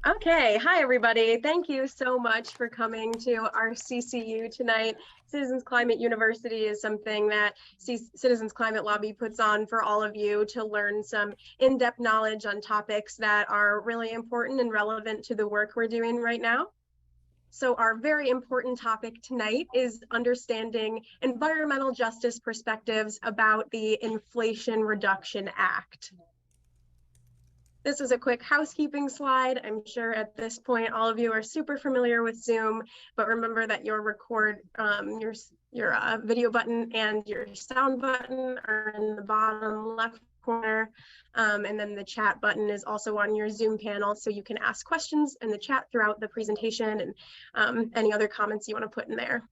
Okay, hi everybody. Thank you so much for coming to our CCU tonight. Citizens Climate University is something that Citizens Climate Lobby puts on for all of you to learn some in-depth knowledge on topics that are really important and relevant to the work we're doing right now. So our very important topic tonight is understanding environmental justice perspectives about the Inflation Reduction Act. This is a quick housekeeping slide. I'm sure at this point all of you are super familiar with Zoom, but remember that your video button and your sound button are in the bottom left corner, and then the chat button is also on your Zoom panel, so you can ask questions in the chat throughout the presentation and any other comments you want to put in there.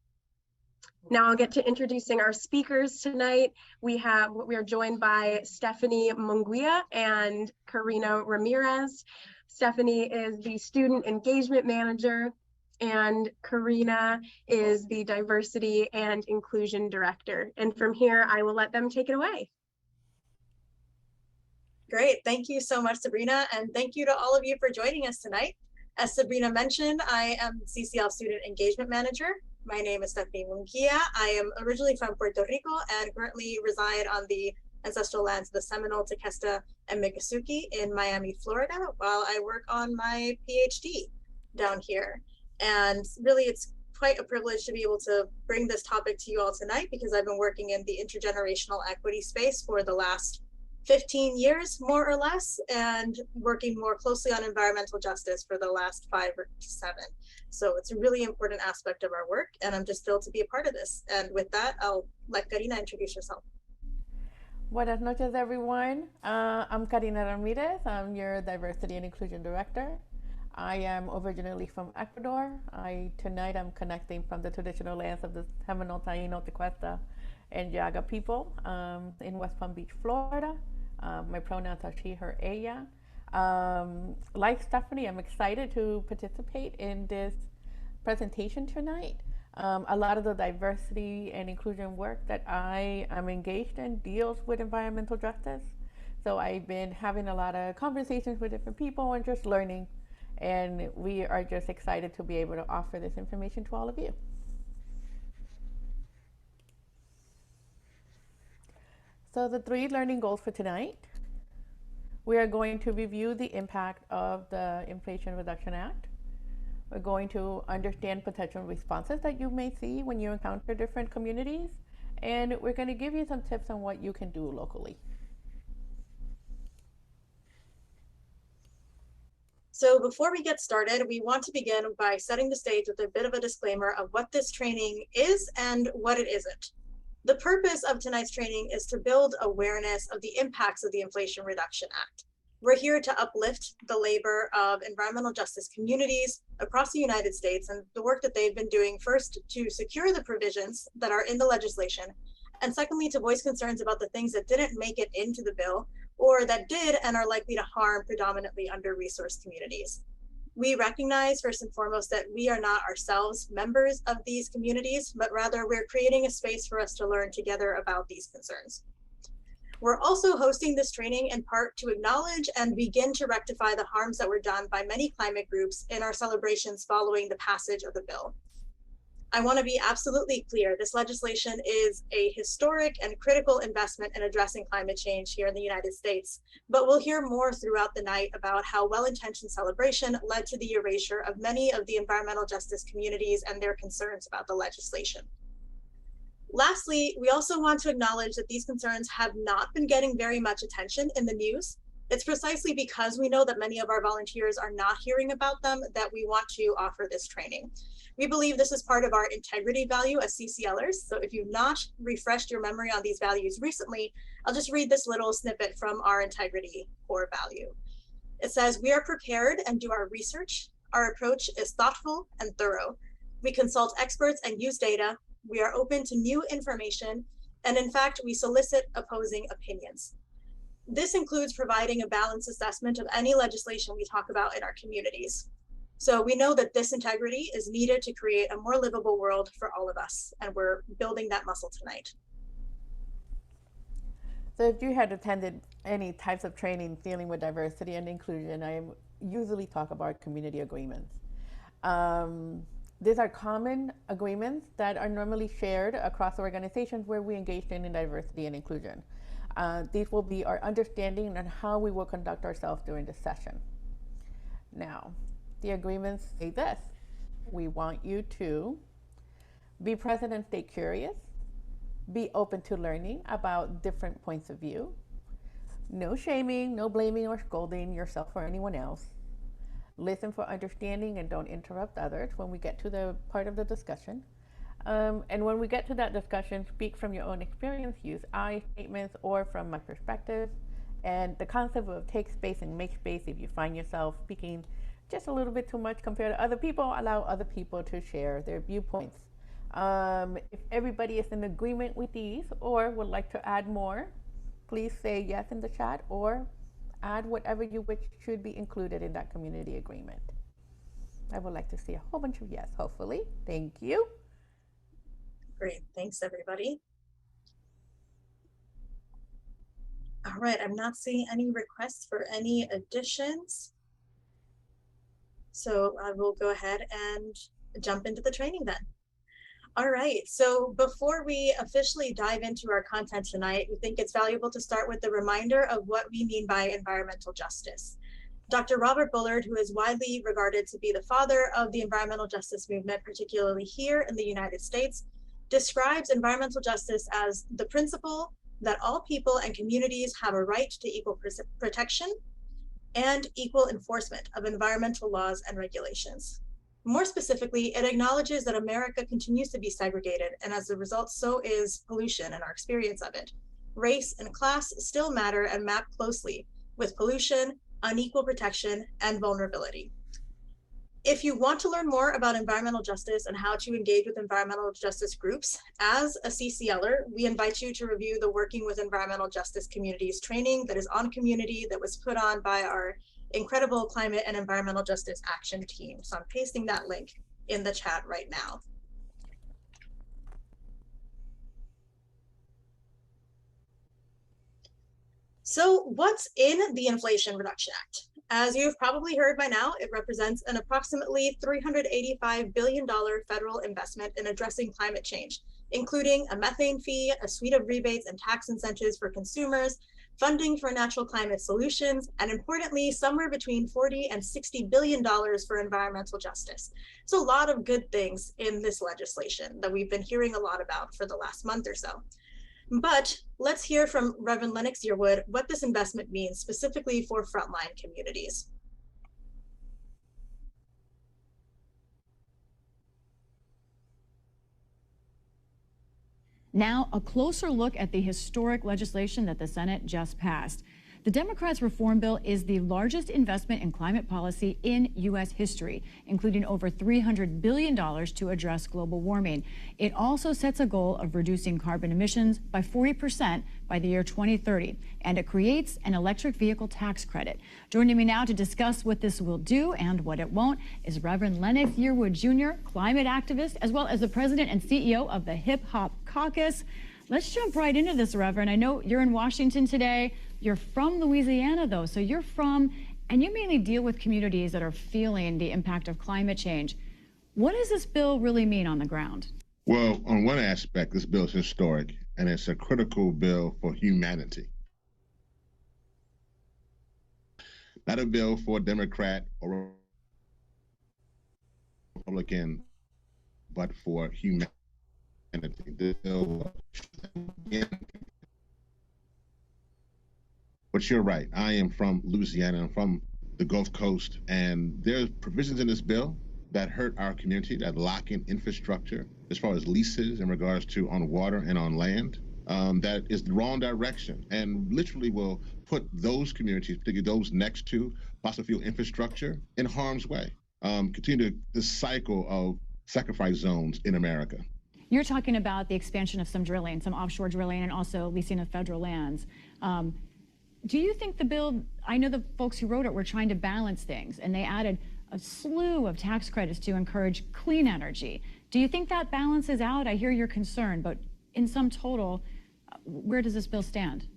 Now I'll get to introducing our speakers tonight. We are joined by Steffanie Munguia and Karina Ramirez. Steffanie is the Student Engagement Manager and Karina is the Diversity and Inclusion Director. And from here, I will let them take it away. Great, thank you so much, Sabrina, and thank you to all of you for joining us tonight. As Sabrina mentioned, I am CCL Student Engagement Manager. My name is Steffanie Munguia. I am originally from Puerto Rico and currently reside on the ancestral lands of the Seminole, Tequesta, and Miccosukee in Miami, Florida, while I work on my PhD down here. And really, it's quite a privilege to be able to bring this topic to you all tonight because I've been working in the intergenerational equity space for the last 15 years, more or less, and working more closely on environmental justice for the last 5 or 7. So it's a really important aspect of our work, and I'm just thrilled to be a part of this. And with that, I'll let Karina introduce herself. Buenas noches, everyone. I'm Karina Ramirez. I'm your Diversity and Inclusion Director. I am originally from Ecuador. Tonight I'm connecting from the traditional lands of the Seminole, Taino, Tequesta, and Yaga people in West Palm Beach, Florida. My pronouns are she, her, ella. Like Steffanie, I'm excited to participate in this presentation tonight. A lot of the diversity and inclusion work that I am engaged in deals with environmental justice. So I've been having a lot of conversations with different people and just learning. And we are just excited to be able to offer this information to all of you. So the 3 learning goals for tonight. We are going to review the impact of the Inflation Reduction Act. We're going to understand potential responses that you may see when you encounter different communities. And we're going to give you some tips on what you can do locally. So before we get started, we want to begin by setting the stage with a bit of a disclaimer of what this training is and what it isn't. The purpose of tonight's training is to build awareness of the impacts of the Inflation Reduction Act. We're here to uplift the labor of environmental justice communities across the United States and the work that they've been doing, first to secure the provisions that are in the legislation, and secondly, to voice concerns about the things that didn't make it into the bill or that did and are likely to harm predominantly under-resourced communities. We recognize first and foremost that we are not ourselves members of these communities, but rather we're creating a space for us to learn together about these concerns. We're also hosting this training in part to acknowledge and begin to rectify the harms that were done by many climate groups in our celebrations following the passage of the bill. I want to be absolutely clear, this legislation is a historic and critical investment in addressing climate change here in the United States, but we'll hear more throughout the night about how well-intentioned celebration led to the erasure of many of the environmental justice communities and their concerns about the legislation. Lastly, we also want to acknowledge that these concerns have not been getting very much attention in the news. It's precisely because we know that many of our volunteers are not hearing about them that we want to offer this training. We believe this is part of our integrity value as CCLers. So if you've not refreshed your memory on these values recently, I'll just read this little snippet from our integrity core value. It says, "We are prepared and do our research. Our approach is thoughtful and thorough. We consult experts and use data. We are open to new information. And in fact, we solicit opposing opinions." This includes providing a balanced assessment of any legislation we talk about in our communities. So we know that this integrity is needed to create a more livable world for all of us, and we're building that muscle tonight. So if you had attended any types of training dealing with diversity and inclusion, I usually talk about community agreements. These are common agreements that are normally shared across organizations where we engage in diversity and inclusion. These will be our understanding on how we will conduct ourselves during the session. Now, the agreements say this: we want you to be present and stay curious, be open to learning about different points of view, no shaming, no blaming or scolding yourself or anyone else, listen for understanding and don't interrupt others when we get to the part of the discussion. And when we get to that discussion, speak from your own experience, use I statements or from my perspective. And the concept of take space and make space, if you find yourself speaking just a little bit too much compared to other people, allow other people to share their viewpoints. If everybody is in agreement with these or would like to add more, please say yes in the chat or add whatever you wish should be included in that community agreement. I would like to see a whole bunch of yes, hopefully. Thank you. Great, thanks everybody. All right, I'm not seeing any requests for any additions. So I will go ahead and jump into the training then. All right, so before we officially dive into our content tonight, we think it's valuable to start with the reminder of what we mean by environmental justice. Dr. Robert Bullard, who is widely regarded to be the father of the environmental justice movement, particularly here in the United States, describes environmental justice as the principle that all people and communities have a right to equal protection and equal enforcement of environmental laws and regulations. More specifically, it acknowledges that America continues to be segregated, and as a result, so is pollution and our experience of it. Race and class still matter and map closely with pollution, unequal protection, and vulnerability. If you want to learn more about environmental justice and how to engage with environmental justice groups, as a CCLer, we invite you to review the Working with Environmental Justice Communities training that is on Community that was put on by our incredible climate and environmental justice action team. So I'm pasting that link in the chat right now. So what's in the Inflation Reduction Act? As you've probably heard by now, it represents an approximately $385 billion federal investment in addressing climate change, including a methane fee, a suite of rebates and tax incentives for consumers, funding for natural climate solutions, and importantly, somewhere between $40 and $60 billion for environmental justice. So a lot of good things in this legislation that we've been hearing a lot about for the last month or so. But let's hear from Reverend Lennox Yearwood what this investment means specifically for frontline communities. Now, a closer look at the historic legislation that the Senate just passed. The Democrats' reform bill is the largest investment in climate policy in U.S. history, including over $300 billion to address global warming. It also sets a goal of reducing carbon emissions by 40% by the year 2030, and it creates an electric vehicle tax credit. Joining me now to discuss what this will do and what it won't is Reverend Lennox Yearwood Jr., climate activist, as well as the president and CEO of the Hip Hop Caucus. Let's jump right into this, Reverend. I know you're in Washington today. You're from Louisiana, though, so you're from, and you mainly deal with communities that are feeling the impact of climate change. What does this bill really mean on the ground? Well, on one aspect, this bill is historic, and it's a critical bill for humanity. Not a bill for a Democrat or Republican, but for humanity. This bill, but you're right. I am from Louisiana. I'm from the Gulf Coast, and there's provisions in this bill that hurt our community, that lock in infrastructure as far as leases in regards to on water and on land. That is the wrong direction and literally will put those communities, particularly those next to fossil fuel infrastructure, in harm's way. Continue this cycle of sacrifice zones in America. You're talking about the expansion of some drilling, some offshore drilling, and also leasing of federal lands. Do you think the bill, I know the folks who wrote it were trying to balance things, and they added a slew of tax credits to encourage clean energy. Do you think that balances out? I hear your concern, but in sum total, where does this bill stand?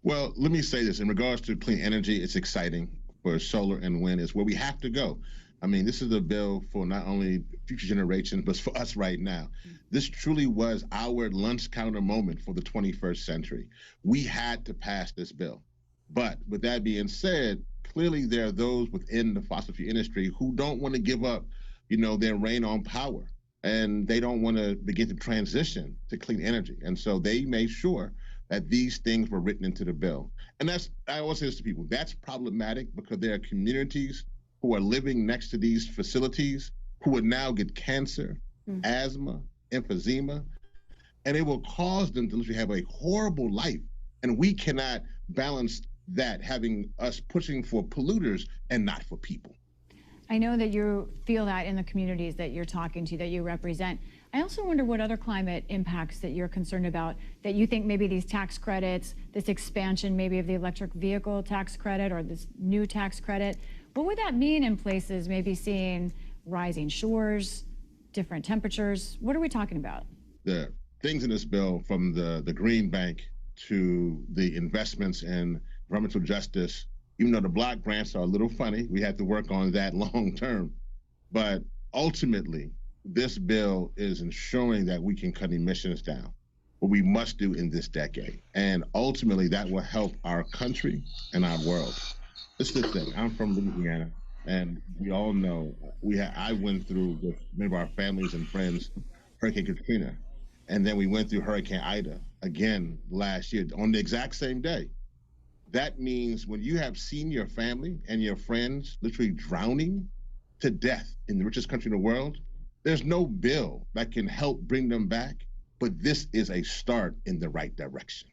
Well, let me say this. In regards to clean energy, it's exciting for solar and wind. It's where we have to go. I mean, this is a bill for not only future generations, but for us right now. This truly was our lunch counter moment for the 21st century. We had to pass this bill. But with that being said, clearly there are those within the fossil fuel industry who don't want to give up, their reign on power. And they don't want to begin to transition to clean energy. And so they made sure that these things were written into the bill. And I always say this to people, that's problematic because there are communities who are living next to these facilities who would now get cancer, asthma, emphysema, and it will cause them to literally have a horrible life. And we cannot balance that, having us pushing for polluters and not for people. I know that you feel that in the communities that you're talking to, that you represent. I also wonder what other climate impacts that you're concerned about, that you think maybe these tax credits, this expansion maybe of the electric vehicle tax credit or this new tax credit, what would that mean in places maybe seeing rising shores, different temperatures? What are we talking about? The things in this bill, from the Green Bank to the investments in environmental justice, even though the block grants are a little funny, we have to work on that long term. But ultimately, this bill is ensuring that we can cut emissions down, what we must do in this decade. And ultimately, that will help our country and our world. This is the thing. I'm from Louisiana, and we all know I went through with many of our families and friends Hurricane Katrina, and then we went through Hurricane Ida again last year on the exact same day. That means when you have seen your family and your friends literally drowning to death in the richest country in the world, there's no bill that can help bring them back, but this is a start in the right direction.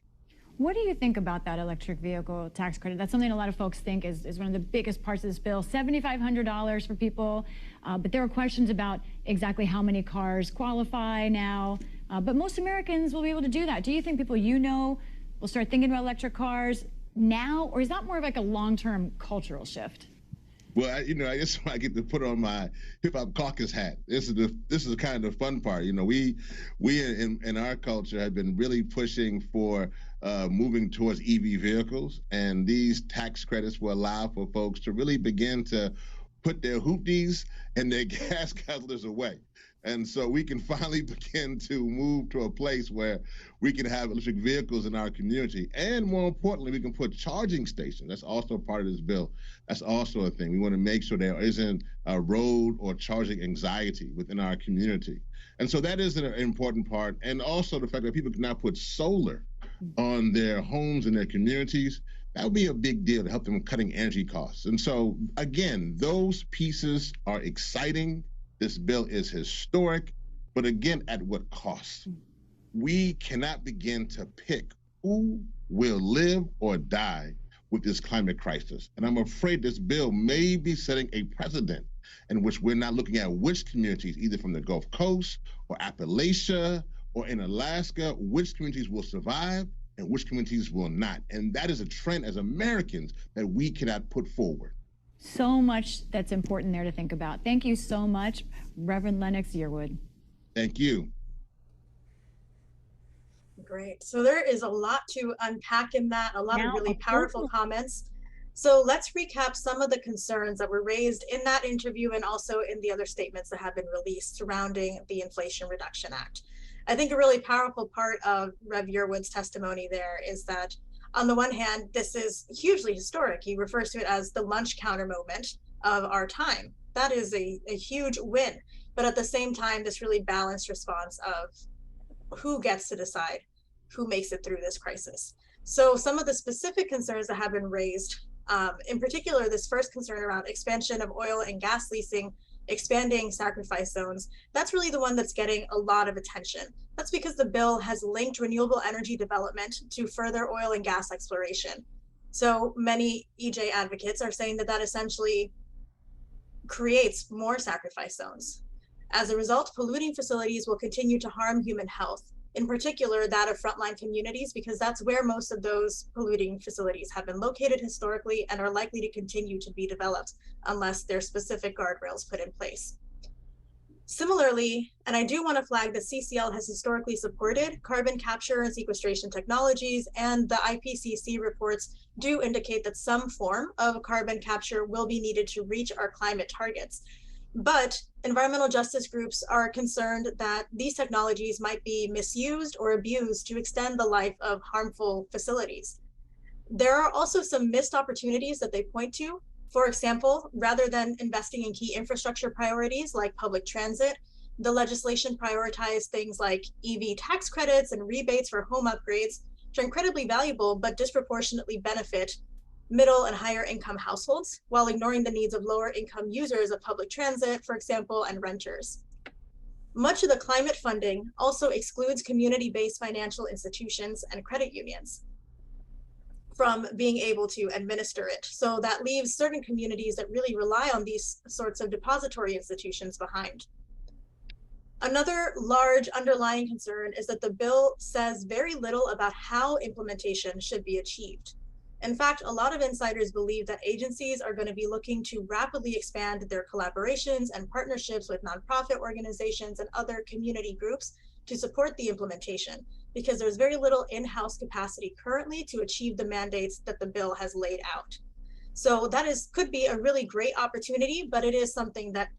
What do you think about that electric vehicle tax credit? That's something a lot of folks think is one of the biggest parts of this bill, $7,500 for people. But there are questions about exactly how many cars qualify now. But most Americans will be able to do that. Do you think people will start thinking about electric cars now, or is that more of like a long-term cultural shift? Well, I guess I get to put on my hip hop caucus hat. This is kind of the fun part. We in our culture have been really pushing for moving towards EV vehicles, and these tax credits will allow for folks to really begin to put their hoopties and their gas guzzlers away. And so we can finally begin to move to a place where we can have electric vehicles in our community. And more importantly, we can put charging stations. That's also part of this bill. That's also a thing. We want to make sure there isn't a road or charging anxiety within our community. And so that is an important part. And also the fact that people can now put solar on their homes and their communities. That would be a big deal to help them cutting energy costs. And so, again, those pieces are exciting. This bill is historic, but again, at what cost? We cannot begin to pick who will live or die with this climate crisis. And I'm afraid this bill may be setting a precedent in which we're not looking at which communities, either from the Gulf Coast or Appalachia or in Alaska, which communities will survive and which communities will not. And that is a trend as Americans that we cannot put forward. So much that's important there to think about. Thank you so much, Reverend Lennox Yearwood. Thank you. Great. So there is a lot to unpack in that, a lot of really powerful comments. So let's recap some of the concerns that were raised in that interview and also in the other statements that have been released surrounding the Inflation Reduction Act. I think a really powerful part of Rev Yearwood's testimony there is that on the one hand, this is hugely historic. He refers to it as the lunch counter moment of our time. That is a huge win. But at the same time, this really balanced response of who gets to decide who makes it through this crisis. So some of the specific concerns that have been raised, in particular, this first concern around expansion of oil and gas leasing, expanding sacrifice zones, that's really the one that's getting a lot of attention. That's because the bill has linked renewable energy development to further oil and gas exploration. So many EJ advocates are saying that that essentially creates more sacrifice zones. As a result, polluting facilities will continue to harm human health, in particular that of frontline communities, because that's where most of those polluting facilities have been located historically and are likely to continue to be developed unless there's specific guardrails put in place. Similarly, and I do want to flag that CCL has historically supported carbon capture and sequestration technologies, and the IPCC reports do indicate that some form of carbon capture will be needed to reach our climate targets. But environmental justice groups are concerned that these technologies might be misused or abused to extend the life of harmful facilities. There are also some missed opportunities that they point to. For example, rather than investing in key infrastructure priorities like public transit, the legislation prioritized things like EV tax credits and rebates for home upgrades, which are incredibly valuable but disproportionately benefit middle and higher income households, while ignoring the needs of lower income users of public transit, for example, and renters. Much of the climate funding also excludes community-based financial institutions and credit unions from being able to administer it. So that leaves certain communities that really rely on these sorts of depository institutions behind. Another large underlying concern is that the bill says very little about how implementation should be achieved. In fact, a lot of insiders believe that agencies are going to be looking to rapidly expand their collaborations and partnerships with nonprofit organizations and other community groups to support the implementation, because there's very little in-house capacity currently to achieve the mandates that the bill has laid out. So that could be a really great opportunity, but it is something that,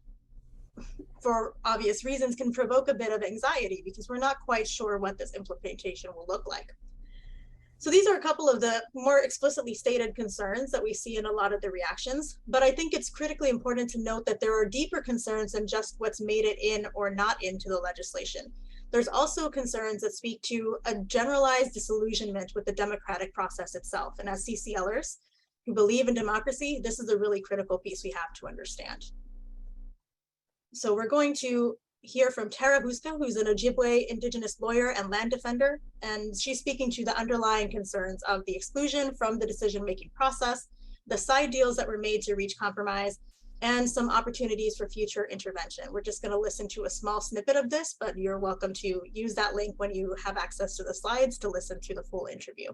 for obvious reasons, can provoke a bit of anxiety because we're not quite sure what this implementation will look like. So these are a couple of the more explicitly stated concerns that we see in a lot of the reactions, but I think it's critically important to note that there are deeper concerns than just what's made it in or not into the legislation. There's also concerns that speak to a generalized disillusionment with the democratic process itself. And as CCLers who believe in democracy, this is a really critical piece we have to understand. So we're going to hear from Tara Huska, who's an Ojibwe Indigenous lawyer and land defender, and she's speaking to the underlying concerns of the exclusion from the decision-making process, the side deals that were made to reach compromise, and some opportunities for future intervention. We're just going to listen to a small snippet of this, but you're welcome to use that link when you have access to the slides to listen to the full interview.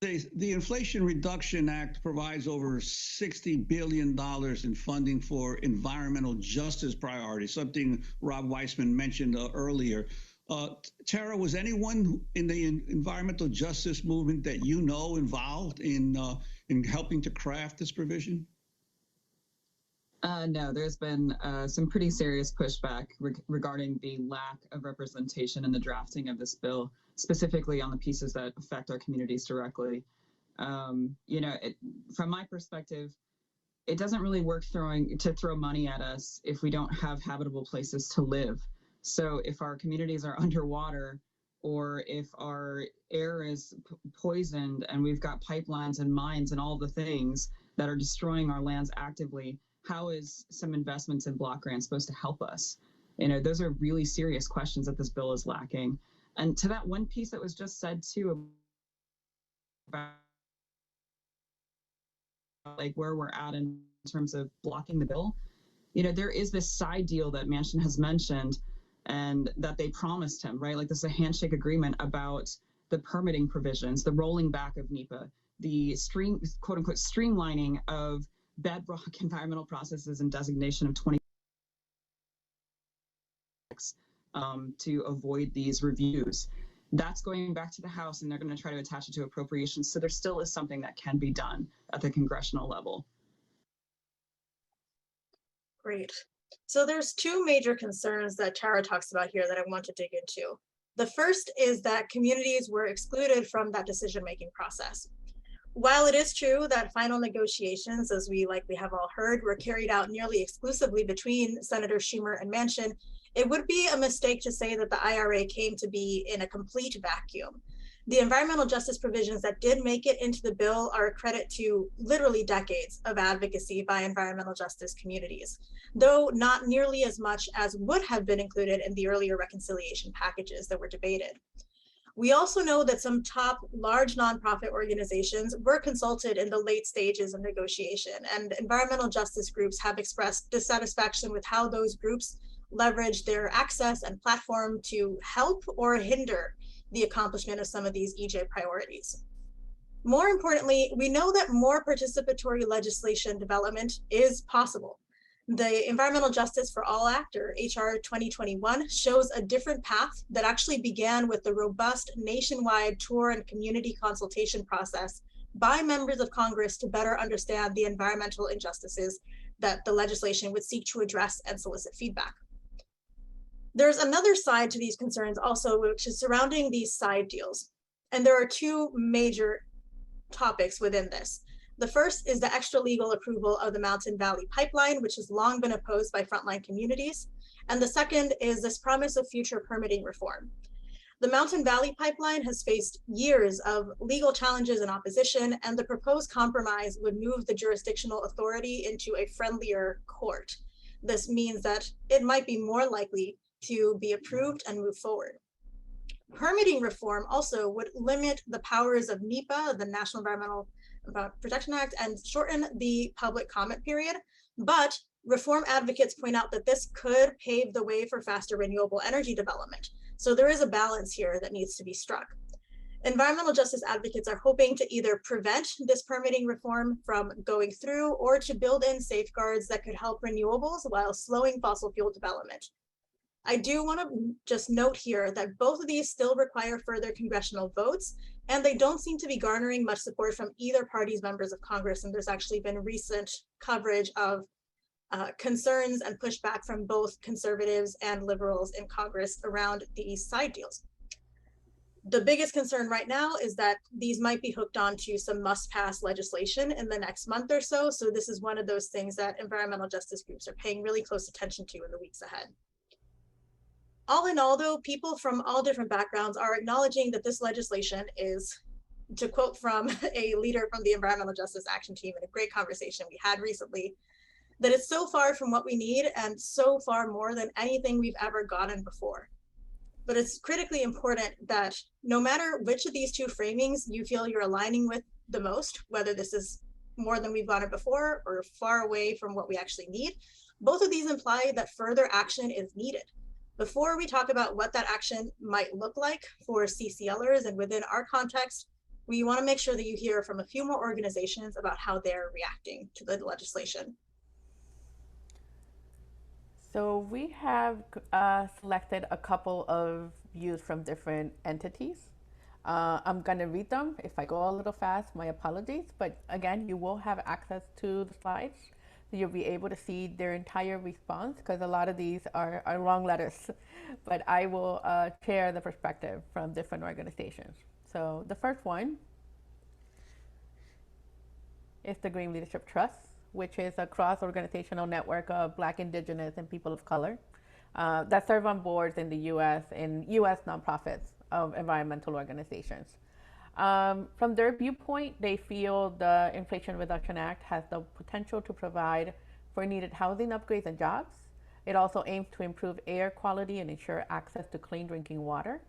The Inflation Reduction Act provides over $60 billion in funding for environmental justice priorities, something Rob Weissman mentioned earlier. Tara, was anyone in the environmental justice movement that you know involved in helping to craft this provision? No, there's been some pretty serious pushback regarding the lack of representation in the drafting of this bill, specifically on the pieces that affect our communities directly. You know, from my perspective, it doesn't really work to throw money at us if we don't have habitable places to live. So if our communities are underwater, or if our air is poisoned and we've got pipelines and mines and all the things that are destroying our lands actively, how is some investments in block grants supposed to help us? You know, those are really serious questions that this bill is lacking. And to that one piece that was just said too, about like where we're at in terms of blocking the bill, you know, there is this side deal that Manchin has mentioned and that they promised him, right? Like this is a handshake agreement about the permitting provisions, the rolling back of NEPA, the quote unquote streamlining of bedrock environmental processes and designation of 20 to avoid these reviews. That's going back to the House, and they're going to try to attach it to appropriations. So there still is something that can be done at the congressional level. Great. So there's two major concerns that Tara talks about here that I want to dig into. The first is that communities were excluded from that decision-making process. While it is true that final negotiations, as we likely have all heard, were carried out nearly exclusively between Senator Schumer and Manchin, it would be a mistake to say that the IRA came to be in a complete vacuum. The environmental justice provisions that did make it into the bill are a credit to literally decades of advocacy by environmental justice communities, though not nearly as much as would have been included in the earlier reconciliation packages that were debated. We also know that some top large nonprofit organizations were consulted in the late stages of negotiation, and environmental justice groups have expressed dissatisfaction with how those groups leverage their access and platform to help or hinder the accomplishment of some of these EJ priorities. More importantly, we know that more participatory legislation development is possible. The Environmental Justice for All Act, or HR 2021, shows a different path that actually began with the robust nationwide tour and community consultation process by members of Congress to better understand the environmental injustices that the legislation would seek to address and solicit feedback. There's another side to these concerns also, which is surrounding these side deals. And there are two major topics within this. The first is the extra legal approval of the Mountain Valley Pipeline, which has long been opposed by frontline communities. And the second is this promise of future permitting reform. The Mountain Valley Pipeline has faced years of legal challenges and opposition, and the proposed compromise would move the jurisdictional authority into a friendlier court. This means that it might be more likely to be approved and move forward. Permitting reform also would limit the powers of NEPA, the National Environmental Protection Act, and shorten the public comment period. But reform advocates point out that this could pave the way for faster renewable energy development. So there is a balance here that needs to be struck. Environmental justice advocates are hoping to either prevent this permitting reform from going through or to build in safeguards that could help renewables while slowing fossil fuel development. I do want to just note here that both of these still require further congressional votes, and they don't seem to be garnering much support from either party's members of Congress. And there's actually been recent coverage of concerns and pushback from both conservatives and liberals in Congress around these side deals. The biggest concern right now is that these might be hooked onto some must-pass legislation in the next month or so. So this is one of those things that environmental justice groups are paying really close attention to in the weeks ahead. All in all, though, people from all different backgrounds are acknowledging that this legislation is, to quote from a leader from the Environmental Justice Action Team in a great conversation we had recently, that it's so far from what we need and so far more than anything we've ever gotten before. But it's critically important that no matter which of these two framings you feel you're aligning with the most, whether this is more than we've gotten before or far away from what we actually need, both of these imply that further action is needed. Before we talk about what that action might look like for CCLers and within our context, we want to make sure that you hear from a few more organizations about how they're reacting to the legislation. So we have selected a couple of views from different entities. I'm going to read them. If I go a little fast, my apologies. But again, you will have access to the slides. So you'll be able to see their entire response, because a lot of these are long letters. But I will share the perspective from different organizations. So the first one is the Green Leadership Trust, which is a cross-organizational network of Black, Indigenous, and people of color that serve on boards in the U.S. and U.S. nonprofits of environmental organizations. From their viewpoint, they feel the Inflation Reduction Act has the potential to provide for needed housing upgrades and jobs. It also aims to improve air quality and ensure access to clean drinking water.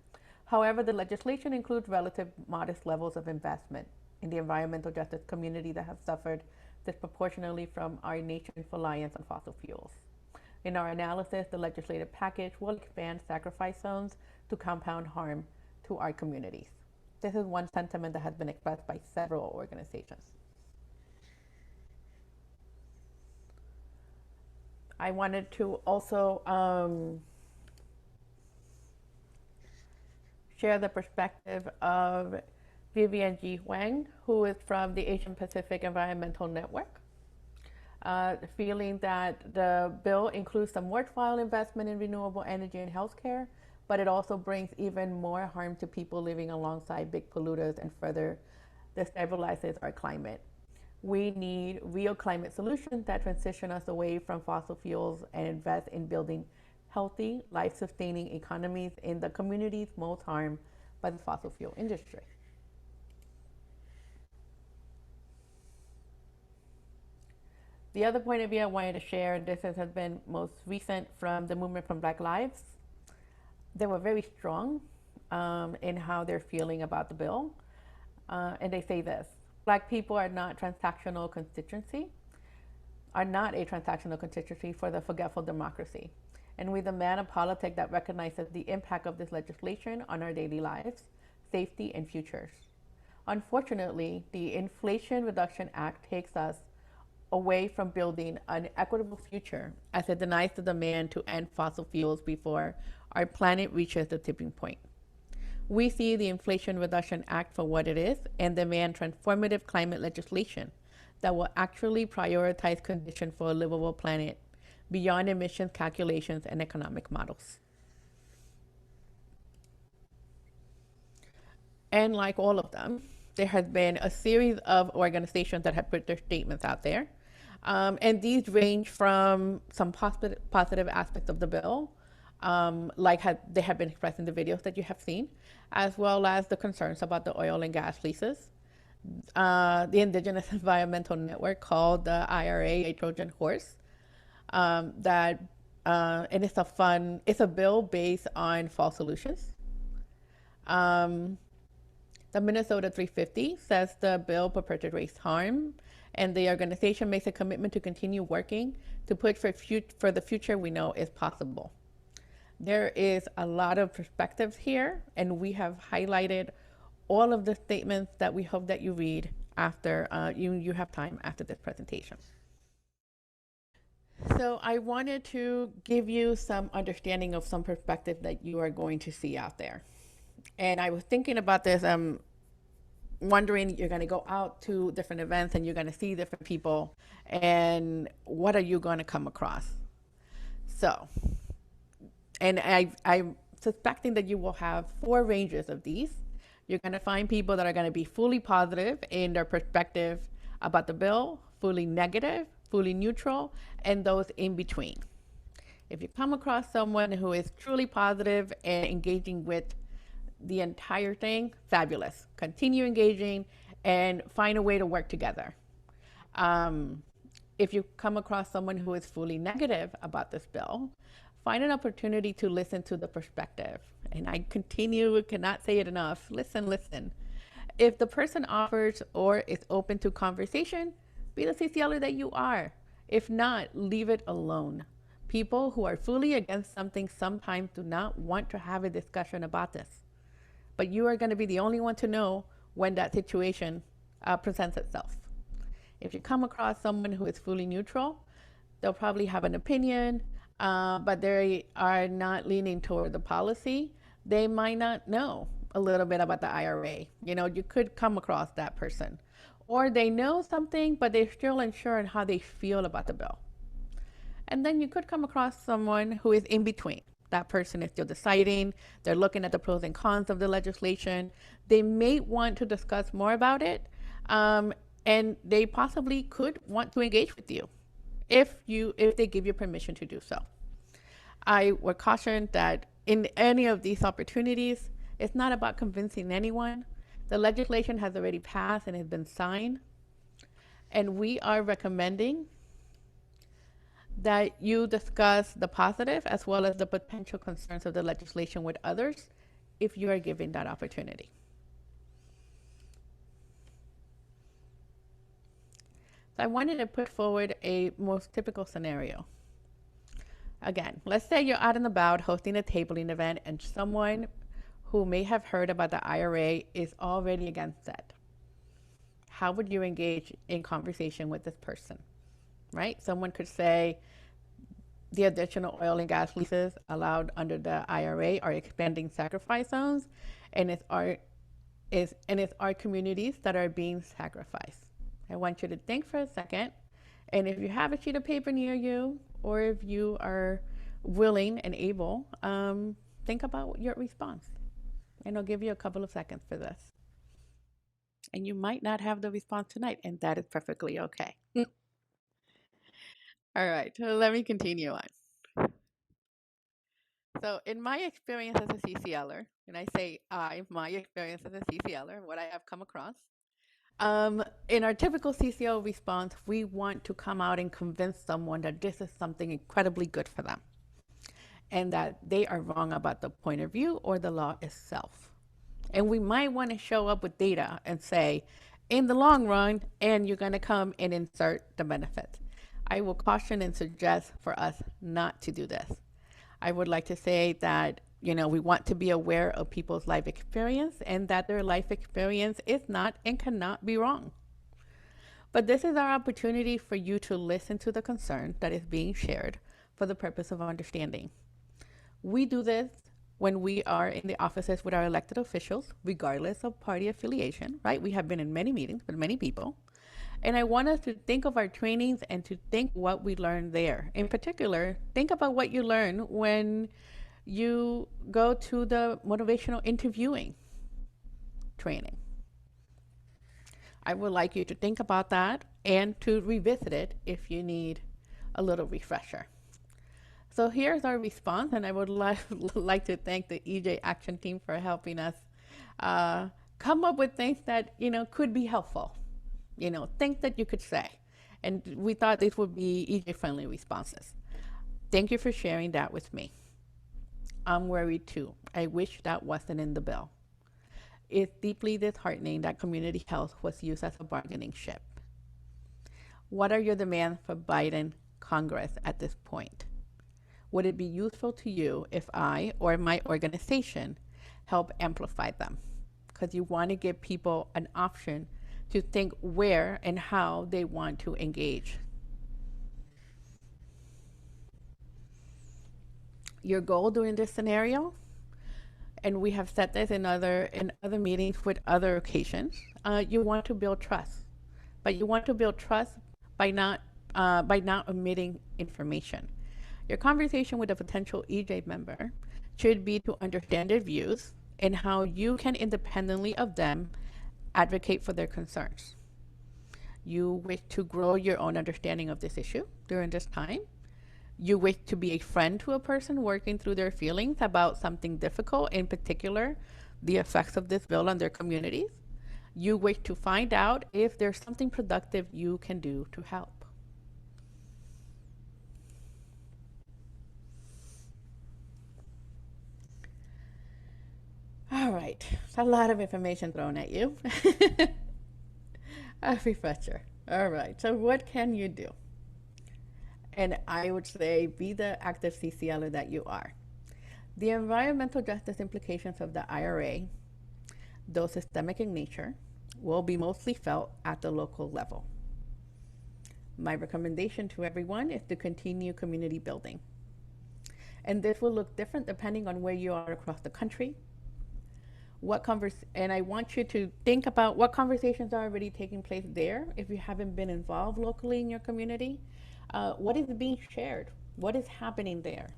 However, the legislation includes relative modest levels of investment in the environmental justice community that have suffered disproportionately from our nation's reliance on fossil fuels. In our analysis, the legislative package will expand sacrifice zones to compound harm to our communities. This is one sentiment that has been expressed by several organizations. I wanted to also share the perspective of Vivian G. Huang, who is from the Asian Pacific Environmental Network, feeling that the bill includes some worthwhile investment in renewable energy and healthcare, but it also brings even more harm to people living alongside big polluters and further destabilizes our climate. We need real climate solutions that transition us away from fossil fuels and invest in building healthy, life-sustaining economies in the communities most harmed by the fossil fuel industry. The other point of view I wanted to share, this has been most recent from the Movement from Black Lives. They were very strong in how they're feeling about the bill. And they say this: Black people are not a transactional constituency for the forgetful democracy. And we demand a politic that recognizes the impact of this legislation on our daily lives, safety, and futures. Unfortunately, the Inflation Reduction Act takes us away from building an equitable future as it denies the demand to end fossil fuels before our planet reaches the tipping point. We see the Inflation Reduction Act for what it is and demand transformative climate legislation that will actually prioritize conditions for a livable planet beyond emissions calculations and economic models. And like all of them, there has been a series of organizations that have put their statements out there. And these range from some positive aspects of the bill, like they have been expressed in the videos that you have seen, as well as the concerns about the oil and gas leases. The Indigenous Environmental Network called the IRA a Trojan horse. And it's a bill based on false solutions. The Minnesota 350 says the bill perpetuates harm, and the organization makes a commitment to continue working to push for the future we know is possible. There is a lot of perspectives here, and we have highlighted all of the statements that we hope that you read after you have time after this presentation. So I wanted to give you some understanding of some perspective that you are going to see out there. And I was thinking about this, wondering, you're going to go out to different events and you're going to see different people, and what are you going to come across? So, and I'm suspecting that you will have 4 ranges of these. You're going to find people that are going to be fully positive in their perspective about the bill, fully negative, fully neutral, and those in between. If you come across someone who is truly positive and engaging with the entire thing, fabulous. Continue engaging and find a way to work together. If you come across someone who is fully negative about this bill, find an opportunity to listen to the perspective. And I cannot say it enough. Listen. If the person offers or is open to conversation, be the CCLer that you are. If not, leave it alone. People who are fully against something sometimes do not want to have a discussion about this. But you are going to be the only one to know when that situation presents itself. If you come across someone who is fully neutral, they'll probably have an opinion, but they are not leaning toward the policy. They might not know a little bit about the IRA. You could come across that person. Or they know something, but they're still unsure on how they feel about the bill. And then you could come across someone who is in between. That person is still deciding. They're looking at the pros and cons of the legislation. They may want to discuss more about it, and they possibly could want to engage with you if they give you permission to do so. I would caution that in any of these opportunities, it's not about convincing anyone. The legislation has already passed and has been signed, and we are recommending that you discuss the positive as well as the potential concerns of the legislation with others if you are given that opportunity. So I wanted to put forward a most typical scenario. Again, let's say you're out and about hosting a tabling event and someone who may have heard about the IRA is already against it. How would you engage in conversation with this person? Right? Someone could say the additional oil and gas leases allowed under the IRA are expanding sacrifice zones, and it's our communities that are being sacrificed. I want you to think for a second, and if you have a sheet of paper near you, or if you are willing and able, think about your response. And I'll give you a couple of seconds for this. And you might not have the response tonight, and that is perfectly okay. All right, so let me continue on. So in my experience as a CCLer, and I say my experience as a CCLer, what I have come across, in our typical CCL response, we want to come out and convince someone that this is something incredibly good for them and that they are wrong about the point of view or the law itself. And we might want to show up with data and say, in the long run, and you're going to come and insert the benefits. I will caution and suggest for us not to do this. I would like to say that We want to be aware of people's life experience and that their life experience is not and cannot be wrong. But this is our opportunity for you to listen to the concern that is being shared for the purpose of understanding. We do this when we are in the offices with our elected officials, regardless of party affiliation, right? We have been in many meetings with many people. And I want us to think of our trainings and to think what we learned there. In particular, think about what you learn when you go to the motivational interviewing training. I would like you to think about that and to revisit it if you need a little refresher. So here's our response, and I would like to thank the EJ Action Team for helping us come up with things that, could be helpful, things that you could say. And we thought these would be EJ-friendly responses. Thank you for sharing that with me. I'm worried too. I wish that wasn't in the bill. It's deeply disheartening that community health was used as a bargaining chip. What are your demands for Biden Congress at this point? Would it be useful to you if I or my organization help amplify them? Because you want to give people an option to think where and how they want to engage. Your goal during this scenario, and we have said this in other meetings with other occasions, you want to build trust, but you want to build trust by not omitting information. Your conversation with a potential EJ member should be to understand their views and how you can independently of them advocate for their concerns. You wish to grow your own understanding of this issue during this time. You wish to be a friend to a person working through their feelings about something difficult, in particular, the effects of this bill on their communities. You wish to find out if there's something productive you can do to help. All right, a lot of information thrown at you. A refresher. All right, so what can you do? And I would say be the active CCLer that you are. The environmental justice implications of the IRA, though systemic in nature, will be mostly felt at the local level. My recommendation to everyone is to continue community building. And this will look different depending on where you are across the country. And I want you to think about what conversations are already taking place there if you haven't been involved locally in your community. What is being shared? What is happening there?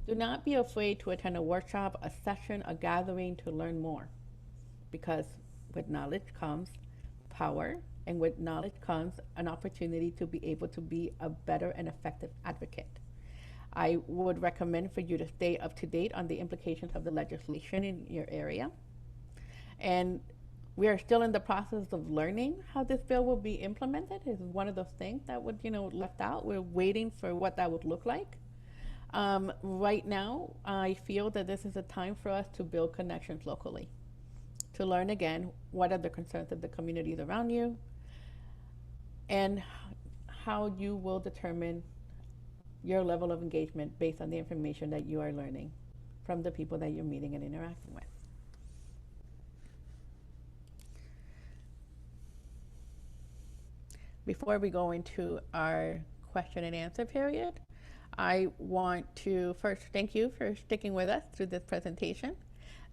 Do not be afraid to attend a workshop, a session, a gathering to learn more, because with knowledge comes power, and with knowledge comes an opportunity to be able to be a better and effective advocate. I would recommend for you to stay up to date on the implications of the legislation in your area. And we are still in the process of learning how this bill will be implemented. It's one of those things that would, left out. We're waiting for what that would look like. Right now, I feel that this is a time for us to build connections locally, to learn again what are the concerns of the communities around you, and how you will determine your level of engagement based on the information that you are learning from the people that you're meeting and interacting with. Before we go into our question and answer period, I want to first thank you for sticking with us through this presentation.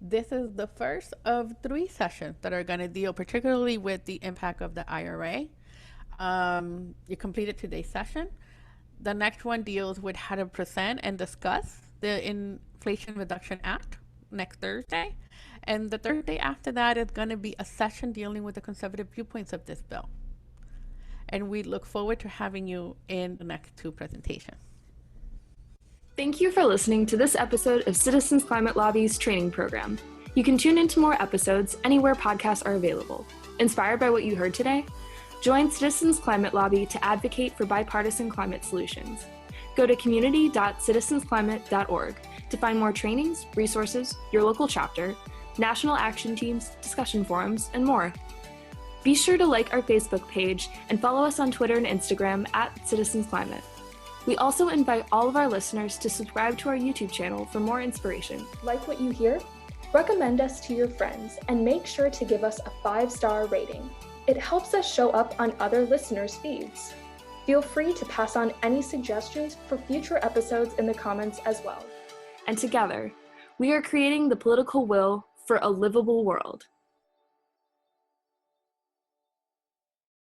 This is the first of 3 sessions that are going to deal particularly with the impact of the IRA. You completed today's session. The next one deals with how to present and discuss the Inflation Reduction Act next Thursday. And the Thursday after that is going to be a session dealing with the conservative viewpoints of this bill. And we look forward to having you in the next 2 presentations. Thank you for listening to this episode of Citizens Climate Lobby's training program. You can tune into more episodes anywhere podcasts are available. Inspired by what you heard today? Join Citizens Climate Lobby to advocate for bipartisan climate solutions. Go to community.citizensclimate.org to find more trainings, resources, your local chapter, national action teams, discussion forums, and more. Be sure to like our Facebook page and follow us on Twitter and Instagram @CitizensClimate. We also invite all of our listeners to subscribe to our YouTube channel for more inspiration. Like what you hear? Recommend us to your friends and make sure to give us a 5-star rating. It helps us show up on other listeners' feeds. Feel free to pass on any suggestions for future episodes in the comments as well. And together, we are creating the political will for a livable world.